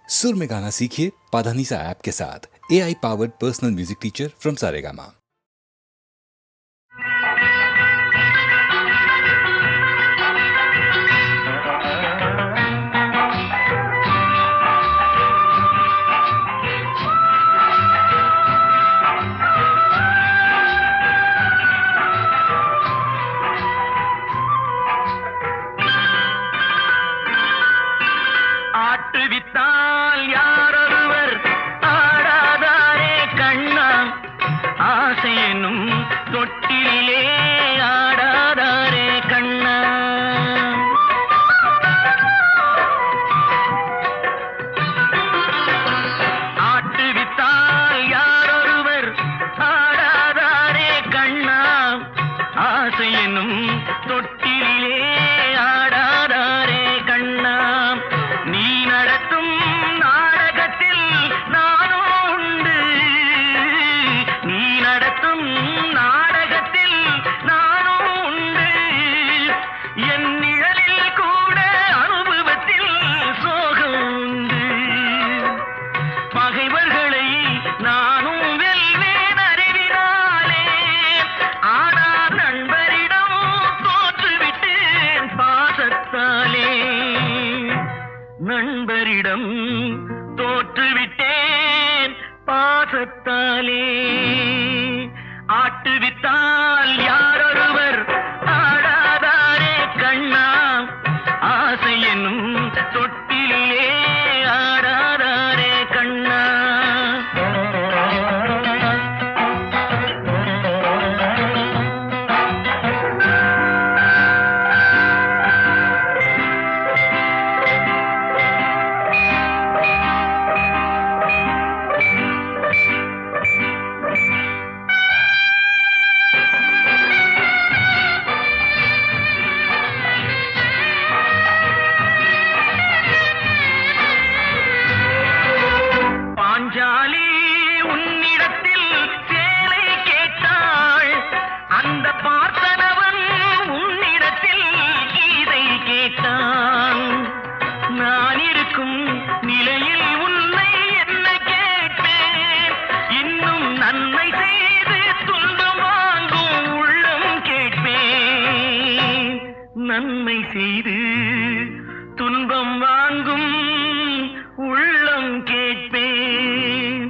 सुर में गाना सीखिए पाधानीसा ऐप के साथ। AI powered personal music teacher from Saregama. ஆட்டுவித்தால் யாரொருவர் ஆடாதாரே கண்ணா, ஆசை என்னும் தொட்டிலே ஆடாதாரே கண்ணா. ஆட்டுவித்தால் யாரொருவர் ஆடாதாரே கண்ணா, ஆசை என்னும் தொட்டிலே ஆடாதாரே கண்ணா. நீ நடத்தும் நாடகத்தில் நானும் உண்டு, நீ நடத்தும் நாடகத்தில் நானும் உண்டு. என் நிழலில் கூட அனுபவத்தில் சோகம் உண்டு. பகைவர்களை நானும் வெல்வேன் அறிவினாலே, ஆனால் நண்பரிடம் தோற்றுவிட்டேன் பாசத்தாலே. நண்பரிடம் தோற்றுவிட்டேன் பாசத்தாலே. ஆட்டுவித்தால் யாரொருவர் ஆடாதாரே கண்ணா, ஆசை என்னும் தொட்டிலே ஆடாதாரே கண்ணா. பாஞ்சாலி உன்னிடத்தில் சேலை கேட்டாள், அந்த பார்த்தனவன் உன்னிடத்தில் கீதை கேட்டான். நான் இருக்கும் நிலையில் உன்னை என்ன கேட்பேன், இன்னும் நன்மை செய்து துன்பம் வாங்கும் உள்ளம் கேட்பேன். நன்மை செய்து துன்பம் வாங்கும் உள்ளம் கேட்பேன்.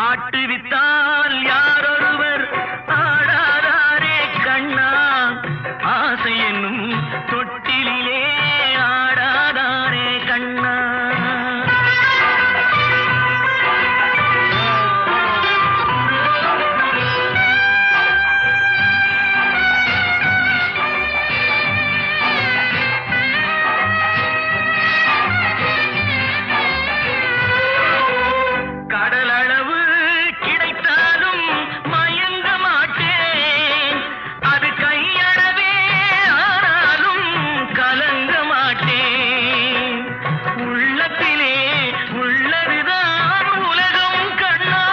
ஆட்டுவித்தால் யாரொருவர் ஆடாதாரே கண்ணா, ஆசை என்னும் தொட்டிலே ஆடாதாரே கண்ணா. கடலளவு கிடைத்தாலும் மயங்க மாட்டேன், அது கையளவே ஆனாலும் கலங்க மாட்டேன். உள்ளத்திலே உள்ளதுதான் உலகம் கண்ணா,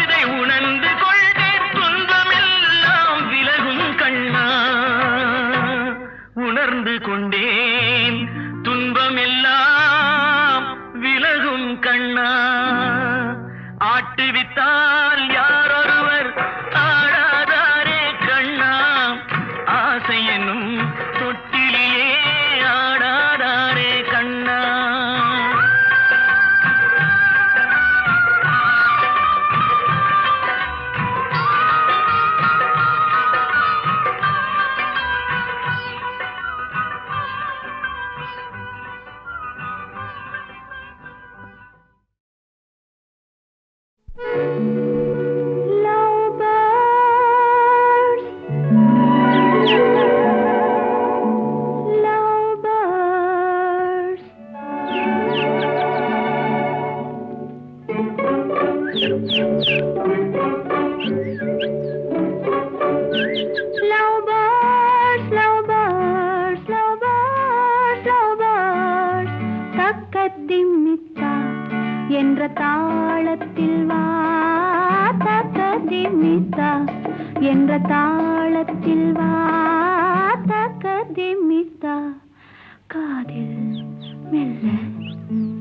இதை உணர்ந்து கொண்டே துன்பமெல்லாம் விலகும் கண்ணா. உணர்ந்து கொண்டேன் துன்பமெல்லாம் விலகும் கண்ணா. ஆட்டுவித்தால் யாரொருவர் ஆடாதாரே கண்ணா, ஆசை என்னும் தொட்டிலே ஆடாதாரே கண்ணா. என்ற தாளத்தில் வா தக்கதிமித்தா என்ற தாளத்தில் வா தக்கதிமித்தா காதில் மெல்ல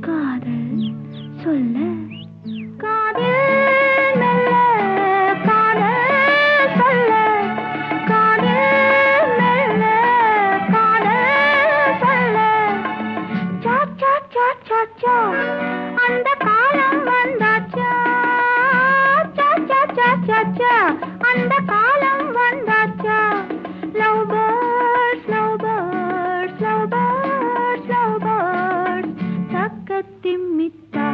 காதல் சொல்ல காதில் மெல்ல காதல் சொல்ல காதில் மெல்ல காதல் சொல்ல சா சா சா சா சா அந்த காலம் வந்தாச்சா சா சா சா சா சா அந்த காலம் வந்தாச்சா love birds love birds love birds love birds தக்கத்திமித்தா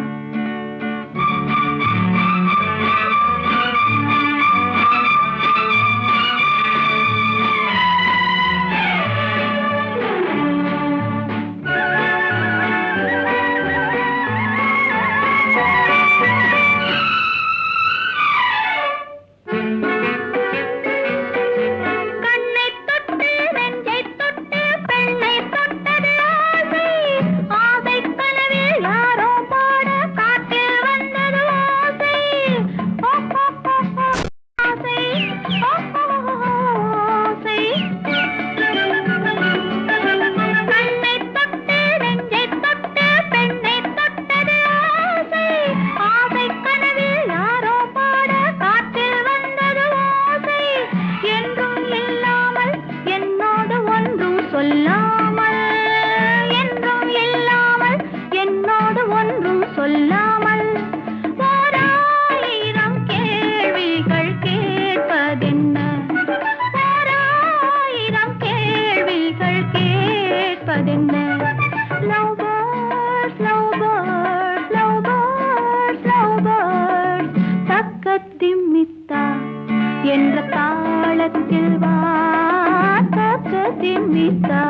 என்ற தாளத்தில் வா தக்கத்திமித்தா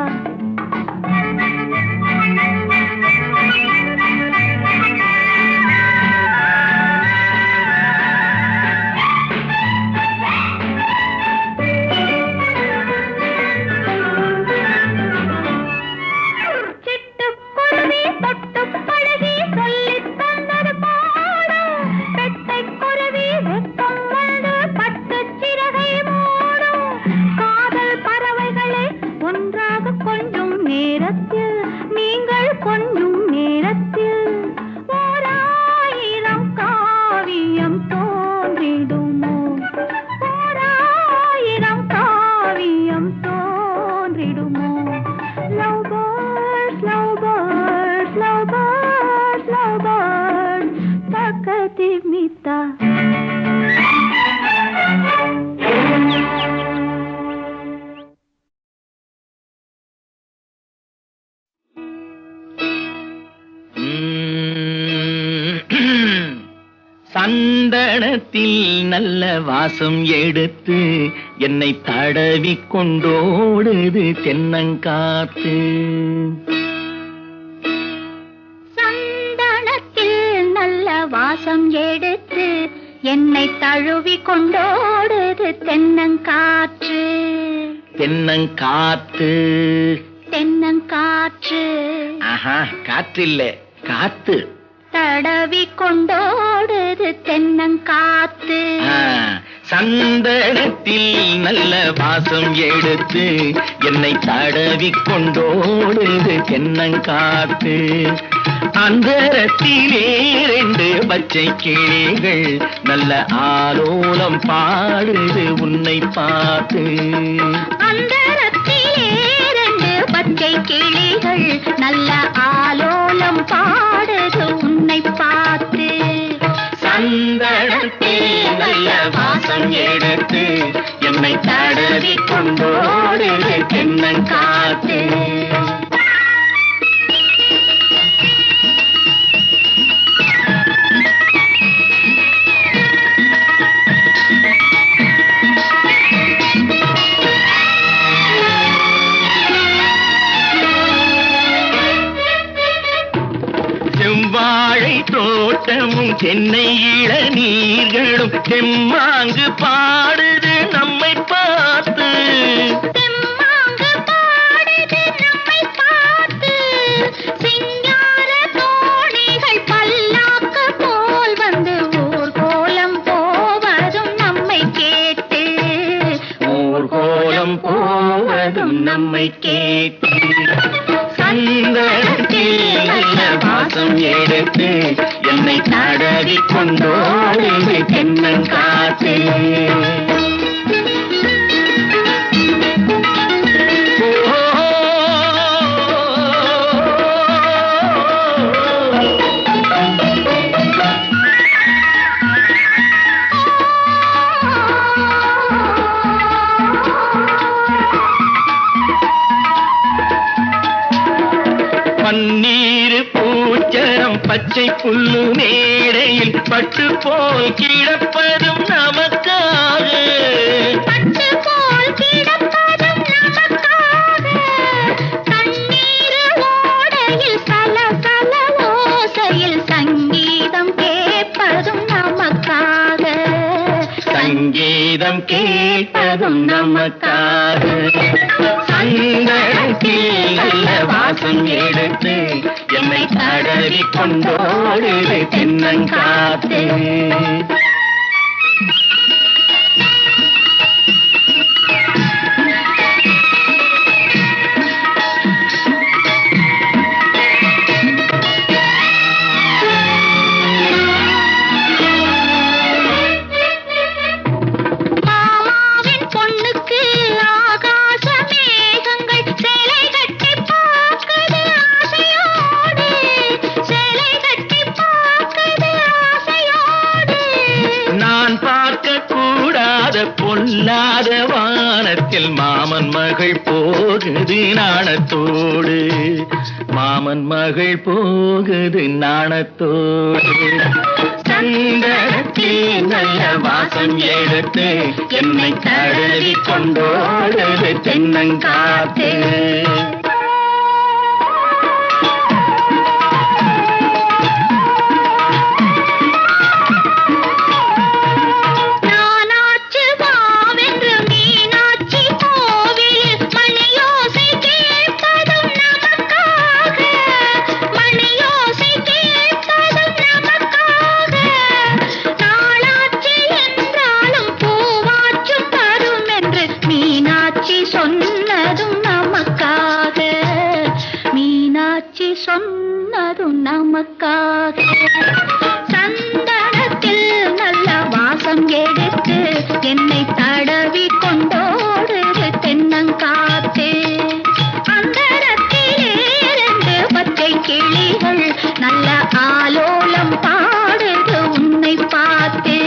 சந்தனத்தில் நல்ல வாசம் எடுத்து என்னை தடவி கொண்டோடுது தென்னங்காத்து. சந்தனத்தில் நல்ல வாசம் எடுத்து என்னை தழுவி கொண்டோடுது தென்னங்காற்று. தென்னங்காத்து தென்னங்காற்று ஆஹா, காற்று இல்ல காத்து. தடவி கொண்டோடுது தென்னங்காத்து. சந்தனத்தில் நல்ல வாசம் எடுத்து என்னை தடவி கொண்டோடுது தென்னங்காத்து. அந்தரத்திலே 2 பச்சை கிளிகள் நல்ல ஆலோலம் பாடுது உன்னை பார்த்து. அந்தரத்திலே 2 பச்சை கிளிகள் நல்ல ஆலோலம் பாடுது உன்னை பார்த்து. சந்தனத்தில் நல்ல வாசம் எடுத்து என்னை தடவி கொண்டோடுது தென்னங்காத்து. செவ்வாழை தோட்டமும் தென்னை இளநீர்களும் தெம்மாங்கு பாடுது நம்மை பார்த்து. தெம்மாங்கு பாடுது நம்மை பார்த்து. சிங்கார தோணிகள் பல்லாக்கு போல் வந்து ஊர்கோலம் போவதும் நம்மை கேட்டு. ஊர்கோலம் போவதும் நம்மை கேட்டு. சந்தனத்தில் நல்ல வாசம் எடுத்து என்னை தடவி கொண்டோடு தென்னங்காத்து. பன்னீர் பூச்சரம் பச்சை புல்லு மேடையில் பட்டு போல் கிடப்பதும் நமக்காக, பட்டு போல் கிடப்பதும் நமக்காக. தண்ணீர் ஓடையில் சலசல ஓசையில் சங்கீதம் கேட்பதும் நமக்காக, சங்கீதம் கேட்பதும் நமக்காக. சந்தனத்தில் நல்ல வாசம் எடுத்து என்னை தடவி கொண்டோடு தென்னங்காத்து. மாமாவின் பொண்ணுக்கு ஆகாச மேகங்கள் சேலை கட்டி பார்க்குது ஆசையோடு, சேலை கட்டி பார்க்குது ஆசையோடு. நான் பார்க்க கூடாத பொல்லாத வானத்தில் மாமன் மகள் போகுது நாணத்தோடு, மாமன் மகள் போகுது நாணத்தோடு. சந்தனத்தில் நல்ல வாசம் எடுத்து என்னை தடவி கொண்டோடு தென்னங்காத்து. நானாச்சு வாவென்று மீனாட்சி கோவிலில் மணியோசை கேட்பதும் நமக்காக, மணியோசை கேட்பதும் நமக்காக. நாளாச்சு என்றாலும் பூவாச்சும் வரும் என்று மீனாட்சி சொன்னதும் நமக்காக, மீனாட்சி சொன்னதும் நமக்காக. சந்தனத்தில் நல்ல வாசம் எடுத்து என்னை தடவி கொண்டோடு தென்னங்காத்து. அந்தரத்திலே 2 பச்சை கிளிகள் நல்ல ஆலோலம் பாடுது உன்னை பார்த்து.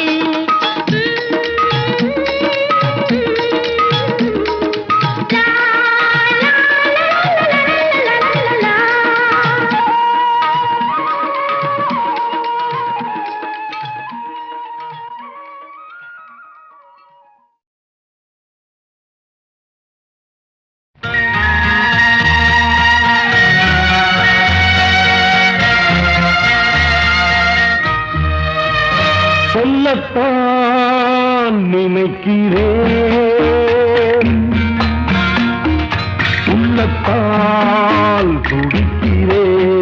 லா, லா, லா, லா, லா, லா. சொல்லத்தான் நினைக்கிறேன், உள்ளத்தால் துடிக்கிறேன்.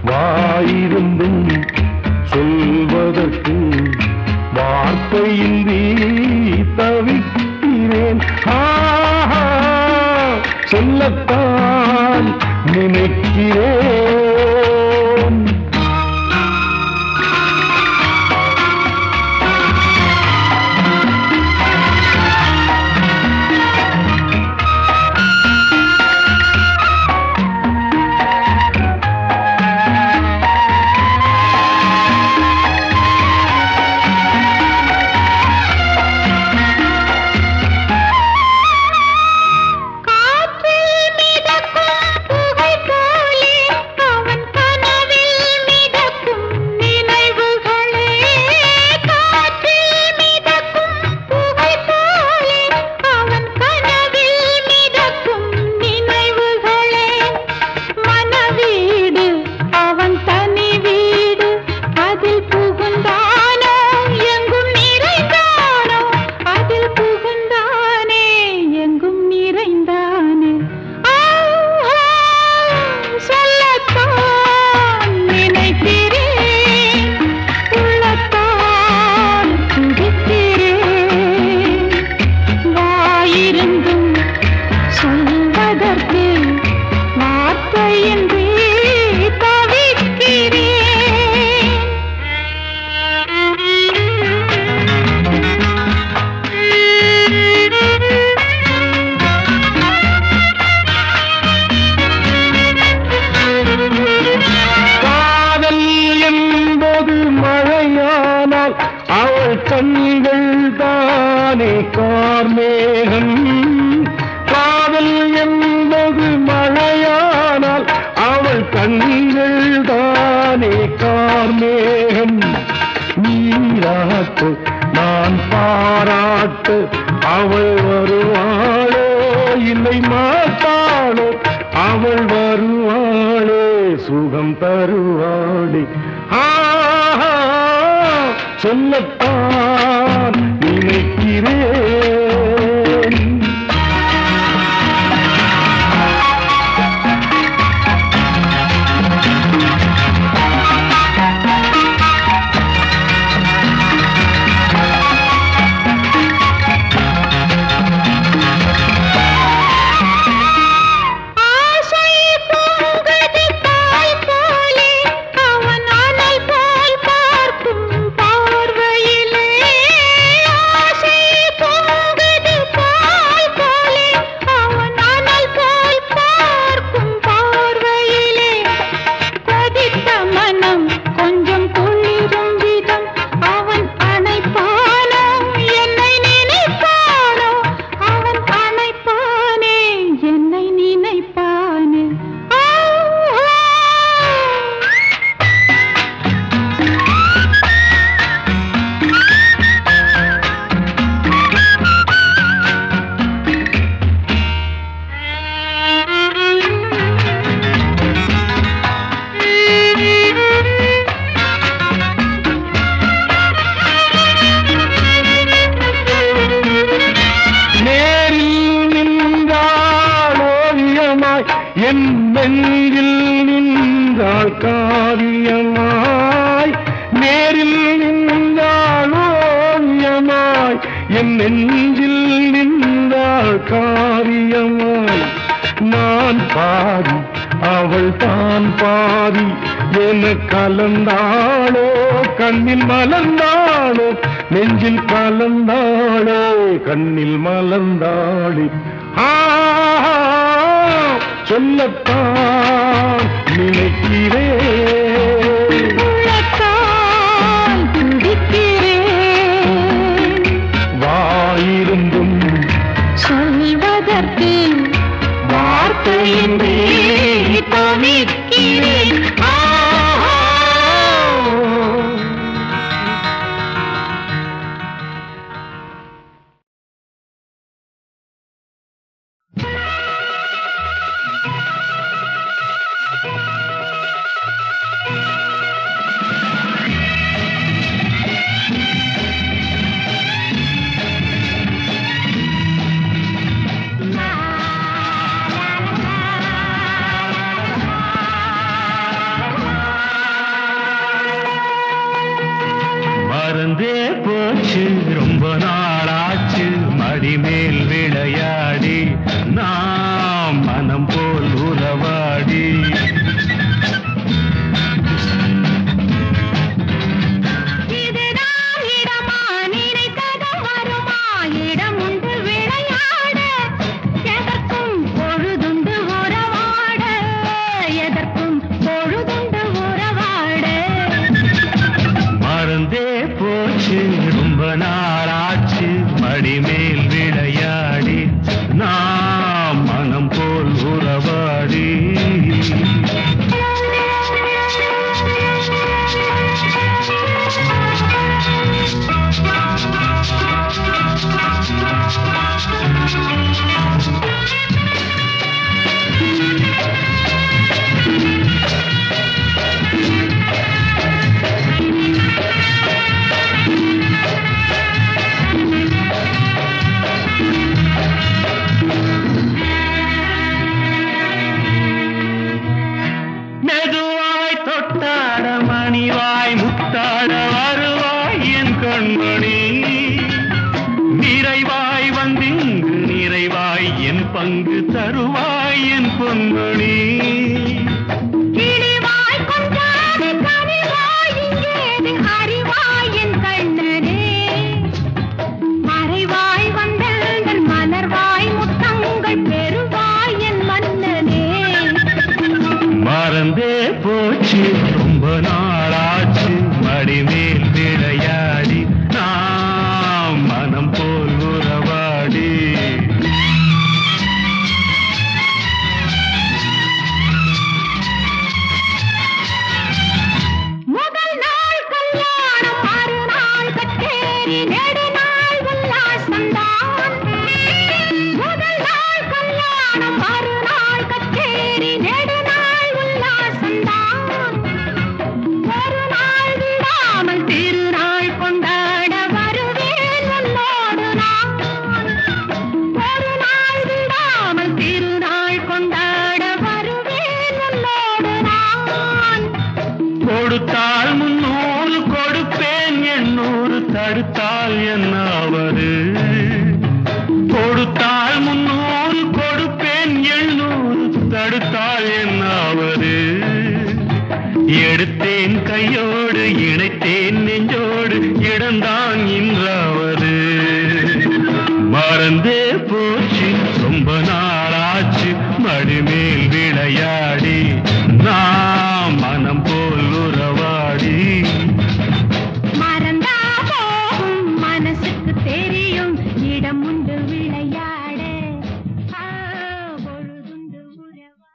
வாயிருந்தும் சொல்வதற்கு வார்த்தையின்றி தவிக்கிறேன். ஆஹா, சொல்லத்தான் நினைக்கிறேன். கண்கள் தானே கார்மேகம். காதல் என்பது மழையானால் அவள் கண்கள் தானே கார்மேகம். நீராட்டு நான் பாராட்டு அவள் வருவாளோ இல்லை மாட்டாளோ, அவள் வருவாளே சுகம் தருவாளே. சொல்லத்தான் நினைக்கிறேன். என் நெஞ்சில் நின்றாள் காவியமாய், நேரில் நின்றாள் ஓவியமாய், என் நெஞ்சில் நின்றாள் காவியமாய். நான் பாதி அவள் தான் பாதி என கலந்தாளோ, கண்ணில் மலர்ந்தாளோ, நெஞ்சில் கலந்தாளோ, கண்ணில் மலர்ந்தாளே. சொல்லத்தான் நினைக்கிறேன், வாயிருந்தும் சொல்வதற்கு வார்த்தையின்றி தவிக்கிறேன். மறந்தே போச்சு ரொம்ப நாளாச்சு மடிமேல் விளையாடி, நாம் மனம் போல் உறவாடி. இதுதான் இடமா, நினைத்ததும் வருமா, இடம் உண்டு விளையாட, எதற்கும் பொழுதுண்டு உறவாட, எதற்கும் பொழுதுண்டு உறவாட. மறந்தே போச்சு ரொம்ப நாளாச்சு மடிமேல் விளையாடி, நாம் மனம் போல் உறவாடி. மெதுவாய் தொட்டாட மணிவாய் முத்தாட வருவாய் என் கண்மணி, நிறைவாய் வந்திங்கு நிறைவாய் என் பங்கு தருவாய் என் பொன்மணி. கிளிவாய் கொண்டாடி கனிவாய் இங்கேது அறிவாய் என் கண்ணனே, மறைவாய் வந்தெந்தன் மலர்வாய் முத்தங்கள் பெறுவாய் என் மன்னனே. மறந்தே போச்சு ரொம்ப நாளாச்சு மடிமேல் விளையாடி, நான் கொடுத்தால் 300 கொடுப்பேன் 800 தடுத்தால் என்னாவது கொடுத்தால் 300 கொடுப்பேன் 800 தடுத்தால் என்னாவது எடுத்தேன் கையோடு இணைத்தேன் நெஞ்சோடு இடந்தான் இன்றாவது மறந்தே போச்சு ரொம்ப நாளாச்சு மடிமேல் விளையாடி நாம் மனம் போல் உறவாடி மறந்தா போகும் மனசுக்கு தெரியும் இடம் உண்டு விளையாட பொழுதுண்டு உறவா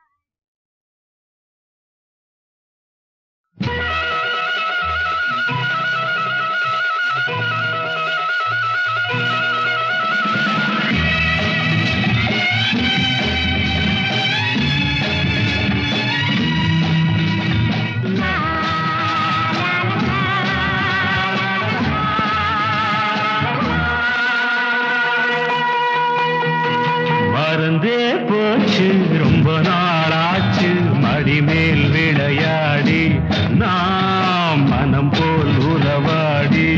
மறந்தே போச்சு ரொம்ப நாளாச்சு மடிமேல் விளையாடி நாம் மனம் போல் உறவாடி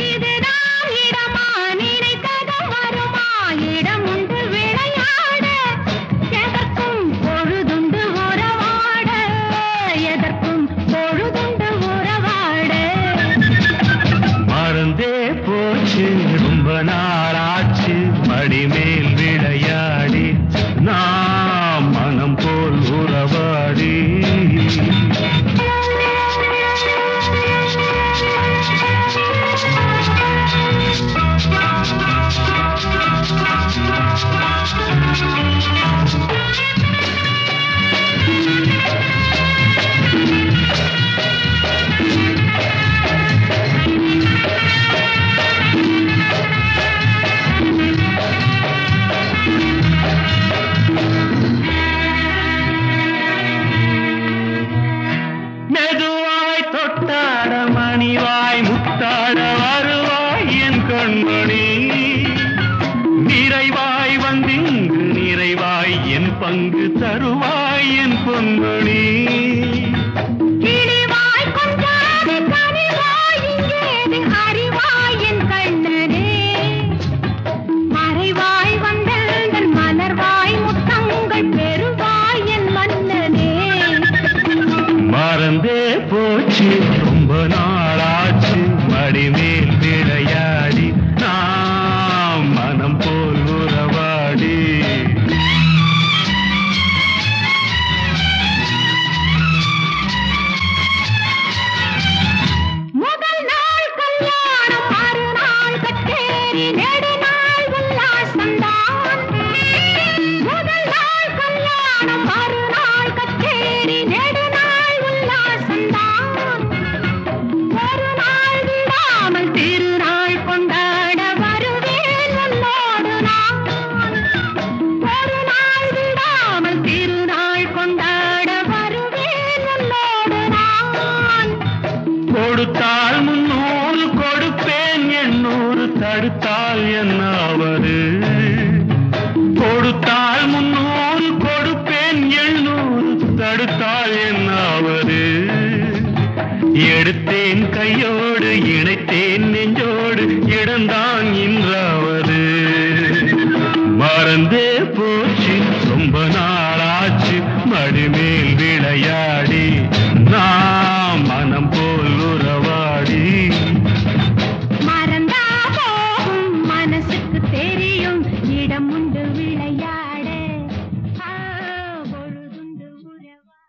இதுதான் இடமா நினைத்ததும் வருமா இடம் உண்டு விளையாட எதற்கும் பொழுதுண்டு உறவாட எதற்கும் பொழுதுண்டு உறவாட மறந்தே போச்சு ரொம்ப நாளாச்சு மடிமேல் விளையாடி நாம் மனம் போல் உறவாடி மெதுவாய் தொட்டாட மணிவாய் முத்தாட வருவாய் என் கண்மணி நிறைவாய் வந்திங்கு நிறைவாய் என் பங்கு தருவாய் என் பொன்மணி கிளிவாய் கொண்டாடி கனிவாய் இங்கேது அறிவாய் என் கண்ணனே மறைவாய் வந்தெந்தன் மலர்வாய் முத்தங்கள் பெறுவாய் என் மன்னனே மறந்தே போச்சு ரொம்ப நாளாச்சு மடிமேல் விளையாடி நாம் மனம் போல் உறவாடி முதல் நாள் கல்யாணம் மறுநாள் கச்சேரி நெடுநாள் உல்லாசம்தான் முதல் நாள் கல்யாணம் மறுநாள் கச்சேரி நெடுநாள் உல்லாசம்தான் ஒரு நாள் விடாமல் திருநாள் கொண்டாட வருவேன் உன்னோடு நான் ஒரு நாள் விடாமல் திருநாள் கொண்டாட வருவேன் உன்னோடு நான் கொடுத்தால் 300 கொடுப்பேன் 800 தடுத்தால் என்னாவது கொடுத்தால் 300 கொடுப்பேன் 800 தடுத்தால் என்னாவது எடுத்தேன் கையோடு இணைத்தேன் நெஞ்சோடு இடந்தான் இன்றாவது மறந்தே போச்சு ரொம்ப நாளாச்சு மடிமேல் விளையாடி நாம் மனம் போல் உறவாடி மறந்தா போகும் மனசுக்கு தெரியும் இடம் உண்டு விளையாட பொழுதுண்டு உறவா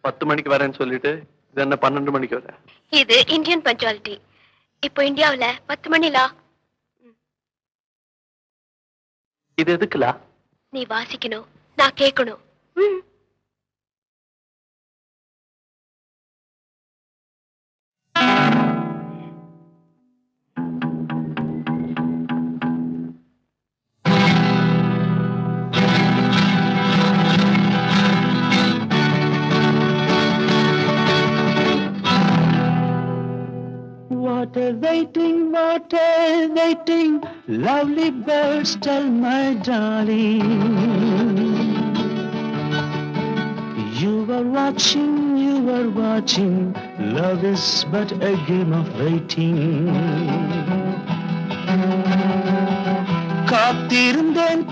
பத்து மணிக்கு வரேன்னு சொல்லிட்டு இது என்ன 12 மணிக்கு வர? இது இந்தியன் பஞ்சுவாலிட்டி. இப்போ இந்தியாவுல 10 மணிலா. இது எதுக்குலா? நீ வாசிக்கணும், நான் கேட்கணும். waiting, lovely birds, tell my darling. You are watching, love is but a game of waiting. காத்திருந்தேன்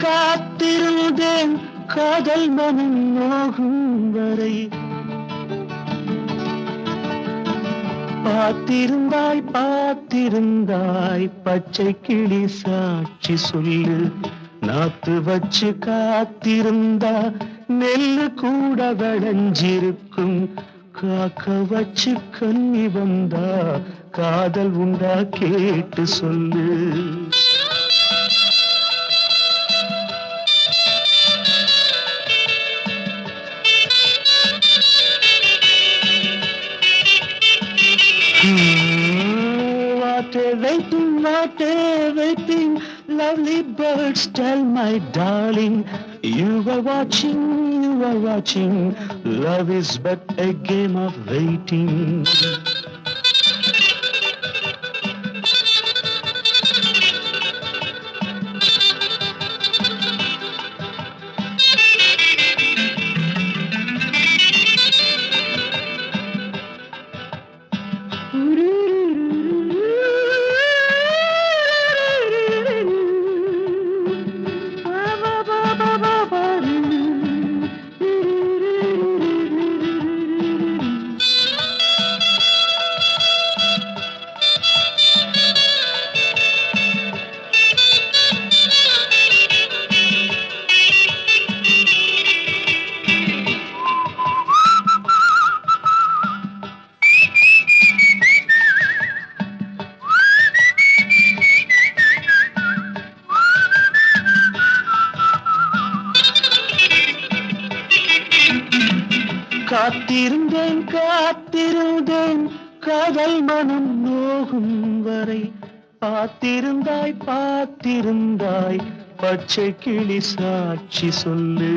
காதல் மனம் நோகும் வரை பார்த்திருந்தாய் பச்சை கிளி சாட்சி சொல்லு நாத்து வச்சு காத்திருந்தா நெல்லு கூட விளைஞ்சிருக்கும் காக்க வச்சு கண்ணி வந்தா காதல் உண்டா கேட்டு சொல்லு What a waiting, lovely birds, tell my darling. You are watching, love is but a game of waiting. காத்திருந்தேன் காதல் மனம் நோகும் வரை பார்த்திருந்தாய் பச்சை கிளி சாட்சி சொல்லு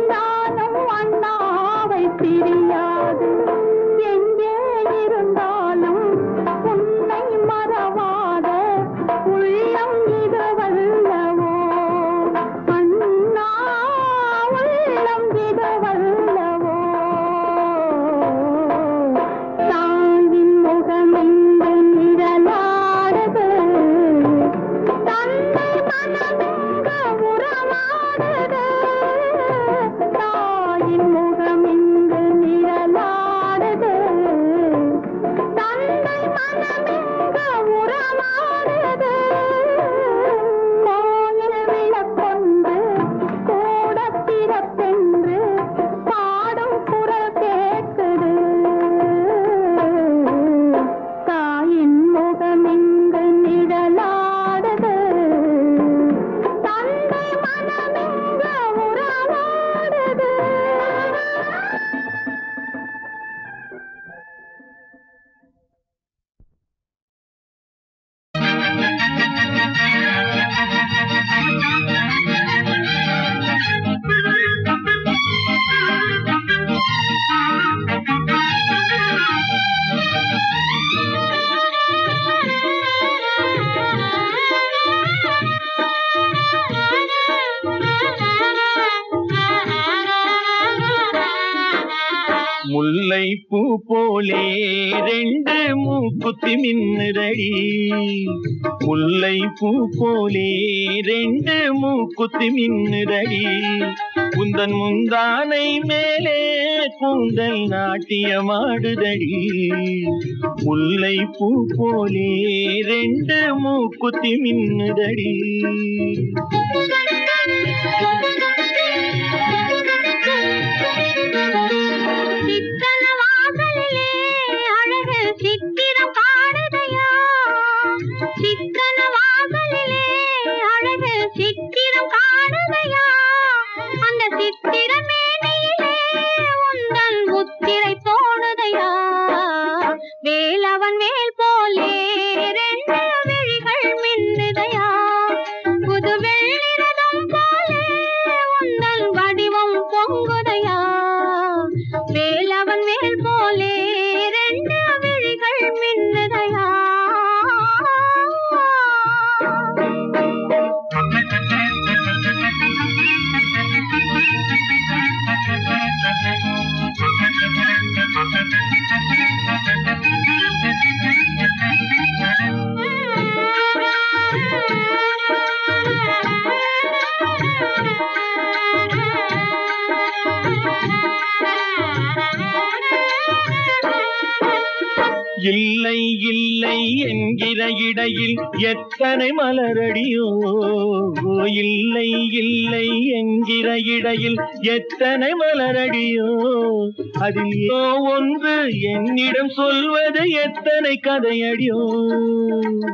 பிரிந்தாலும் அண்ணாவை பிரியாது எங்கே இருந்தாலும் உன்னை மறவாத உள்ளம் இது வல்லவோ அண்ணா உள்ளம் இது வல்லவோ தாயின் முகமெங்கு நிழலாடுது தந்தை மனமெங்கு உறவாடுது தாயின் முகமெங்கு நிழலாடுது தந்தை மனமெங்கு உறவாடுது கோயில் விளக்கொன்று கூட திறப்பென்று பாடும் குரல் கேட்குது தாயின் முகமெங்கு நிழலாடுது தந்தை மனமெங்கு உறவாடுது. முல்லை பூ போலே ரெண்டு மூக்குத்தி மின்னுதடி முல்லை பூ போலே ரெண்டு மூக்குத்தி மின்னுதடி குந்தன் முந்தானை மேலே கூந்தல் நாட்டியமாடுதடி முல்லை பூ போலே ரெண்டு மூக்குத்தி மின்னுதடி சித்தன வாசலிலே அழகு சித்திரம் காணுதையா சித்தன வாசலிலே அழகு சித்திரம் காணுதையா அந்த சித்திர மேனியிலே உந்தன் முத்திரை தோணுதையா வேலவன் மேல் போலே ரெண்டு விழிகள் மின்னுதையா புது வெள்ளிரதம் போலே உந்தன் வடிவம் பொங்குதையா வேலவன் மேல் போலே ரெண்டு விழிகள் மின்னுதையா இல்லை இல்லை என்கிற இடையில் எத்தனை மலரடியோ இல்லை இல்லை என்கிற இடையில் எத்தனை மலரடியோ அதில் ஒன்று என்னிடம் சொல்வது எத்தனை கதையடியோ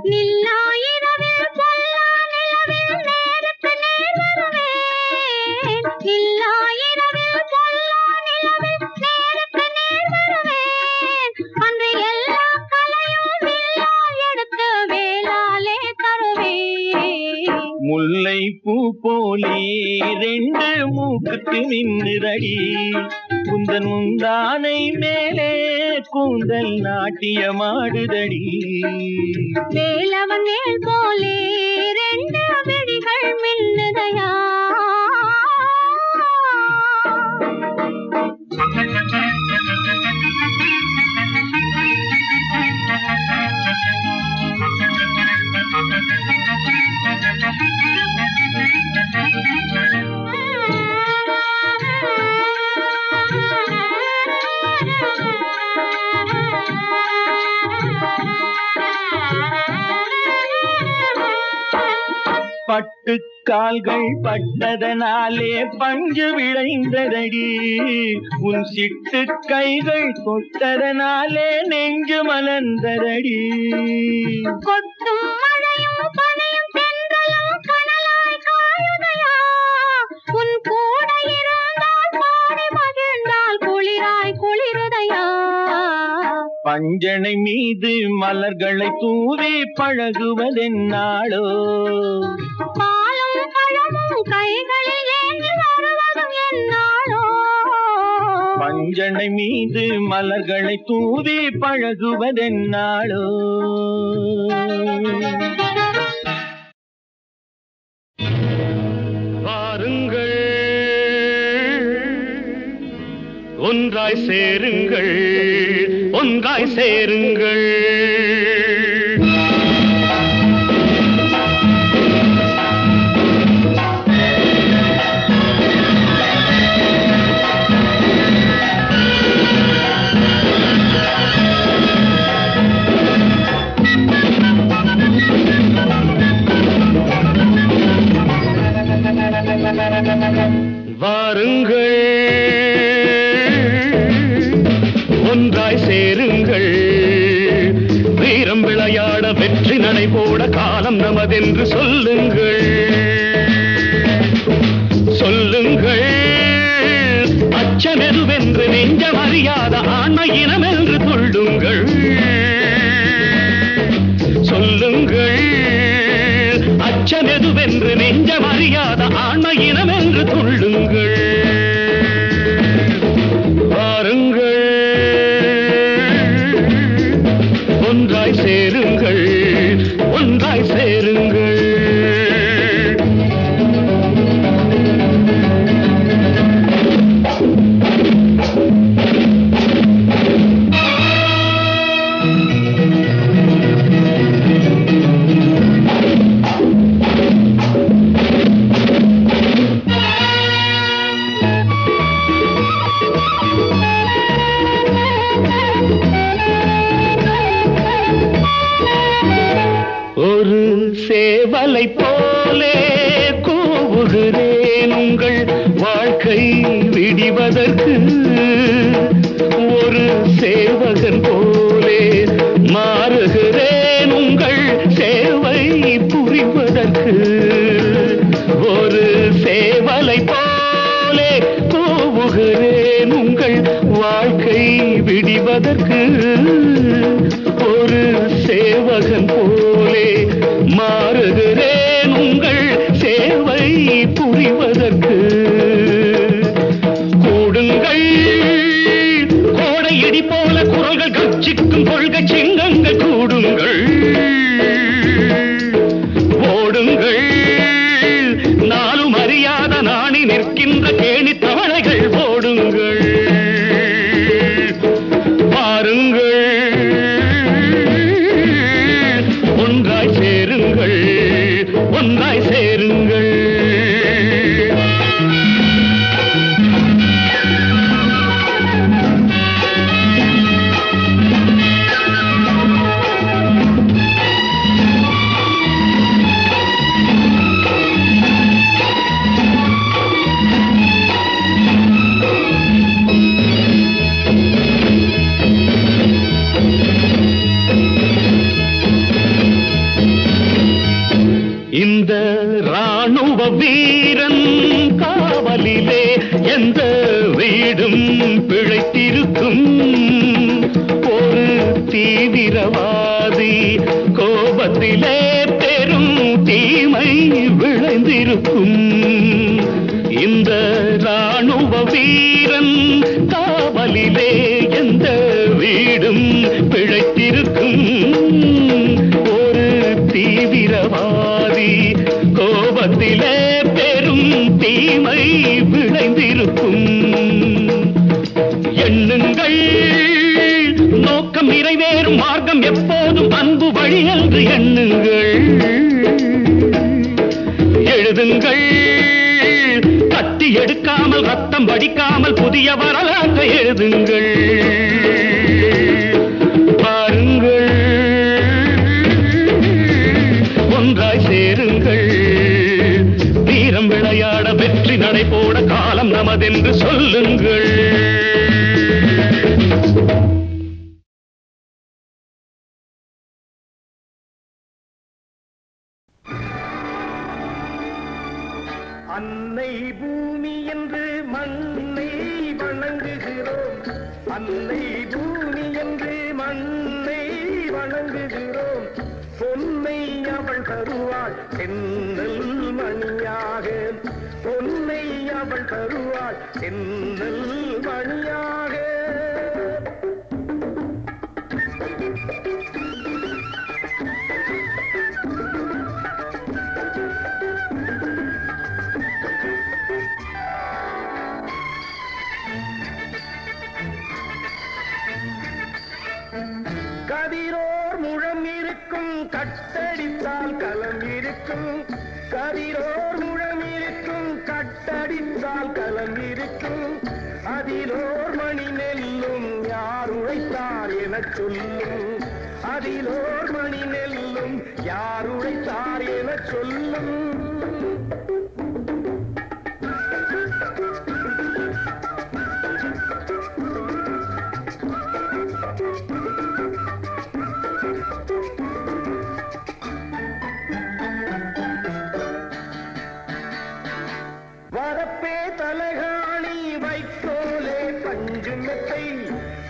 நில்லாயிரவில் பொல்லா நிலவில் நேருக்கு நேர் வருவேன் நில்லாயிரவில் பொல்லா நிலவில் நேருக்கு நேர் வருவேன் அன்று எல்லா கலையும் வில்லால் எடுத்து வேளாலே தருவேன் முல்லை பூ போலே ரெண்டு மூக்குத்து மின்னுதடி குந்தன் முந்தானை மேலே கூந்தல் நாட்டியமாடுதடி வேலவன் மேல் போலே ரெண்டு விழிகள் மின்னுதையா பட்டு கால்கள் பட்டதனாலே பஞ்சு விளைந்ததடி உன் சிட்டு கைகள் தொட்டதனாலே நெஞ்சு மலர்ந்ததடி கொத்தும் மழையும் பனியும் தென்றலும் கனலாய் காயுதையா உன் கூட இருந்தால் பாடி மகிழ்ந்தால் குளிராய் குளிருதையா பஞ்சனை மீது மலர்களை தூவி பழகுவதென்னாளோ பாலும் பழமும் கைகளில் ஏந்தி வருவதும் என்னாளோ கொஞ்சனை மீது மலர்களை தூவி பழகுவதென்னாளோ? வாருங்கள், ஒன்றாய் சேருங்கள், ஒன்றாய் சேருங்கள். வாருங்கள், ஒன்றாய் சேருங்கள், வீரம் விளையாட வெற்றி நடை போட காலம் நமதென்று சொல்லுங்கள். சொல்லுங்கள், அச்சமெதுவென்று நெஞ்சம் அறியாத ஆண்மை இனம் என்று துள்ளுங்கள். சொல்லுங்கள், அச்சமெதுவென்று நெஞ்சம் அறியாத ஆண்மை இனம் என்று துள்ளுங்கள். வாருங்கள், ஒன்றாய் சேருங்கள், ஒன்றாய் சேருங்கள். ஒரு சேவலை போலே கூவுகிறேன் உங்கள் வாழ்க்கை விடிவதற்கு. ஒரு சேவகன் போலே மாறுகிறேன் உங்கள் சேவை புரிவதற்கு. ஒரு சேவலை போலே கூவுகிறேன் உங்கள் வாழ்க்கை விடிவதற்கு. ஒரு சேவகன் போலே மாறுகிறேன் உங்கள் சேவை புரிவதற்கு. கூடுங்கள், கோடை இடி போல குரல்கள் கட்சிக்கும் கொள்கை சிங்கங்கள் கூடுங்கள். ஓடுங்கள், நாளும் அறியாத நாணி நிற்கின்ற கேணி தவளைகள் ஓடுங்கள். பாருங்கள், ஒன்றாய் சேருங்கள், ஒன்றாய் சேருங்கள். இந்த ராணுவ வீரன் காவலிலே எந்த வீடும் பிழைத்திருக்கும். ஒரு தீவிரவாதி கோபத்திலே பெரும் தீமை விளைந்திருக்கும். இந்த ராணுவ வீரன் காவலிலே எந்த வீடும் பிழைத்திருக்கும். ஒரு தீவிரவாதி கோபத்திலே பெரும் தீமை விளைந்திருக்கும். எண்ணுங்கள், நோக்கம் நிறைவேறும் மார்க்கம் எப்போதும் அன்பு வழி என்று எண்ணுங்கள். எழுதுங்கள், கத்தி எடுக்காமல் ரத்தம் வடிக்காமல் புதிய வரலாற்றை எழுதுங்கள். பாருங்கள், ஒன்றாய் சேருங்கள், வீரம் விளையாட வெற்றி நடை போட காலம் நமதென்று சொல்லுங்கள். அன்னை பூமி என்று மண்ணை வணங்குகிறோம். அன்னை பூமி என்று மண்ணை வணங்குகிறோம். பொன்னை அவள் தருவாள் தென்னல் மணியாக, பொன்னை அவள் தருவாள் தென்னல் மணியாக. கதிரோர் முழம் இருக்கும் கட்டடித்தால் களம் இருக்கும், கதிரோர் முழம் இருக்கும் கட்டடித்தால் களம் இருக்கும். அதிலோர் மணி நெல்லும் யார் உழைத்தார் எனச் சொல்லும், அதிலோர் மணி நெல்லும் யார் உழைத்தார் எனச் சொல்லும். வரப்பே தலகாணி வைக்கோலே பஞ்சு மெத்தை,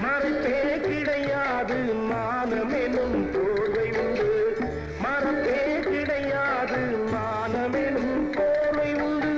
மரப்பே கிடையாது மானமெனும் போர்வை உண்டு, மரப்பே கிடையாது மானமெனும் போர்வை உண்டு.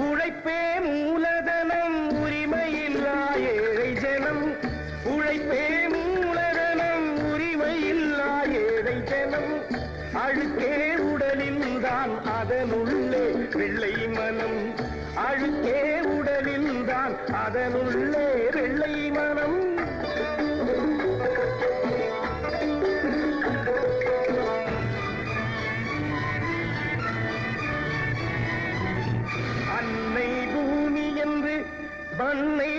உழைப்பே மூலதனம் உரிமையில்லா ஏழை ஜனம், உழைப்பே மூலதனம் உரிமையில்லா ஏழை ஜனம். அழுக்கே உடலில் தான் அதனுள்ளே வெள்ளை மனம், அழுக்கே உடலில் தான் அதனுள்ளே வெள்ளை மனம். அன்னை பூமி என்று பண்ணை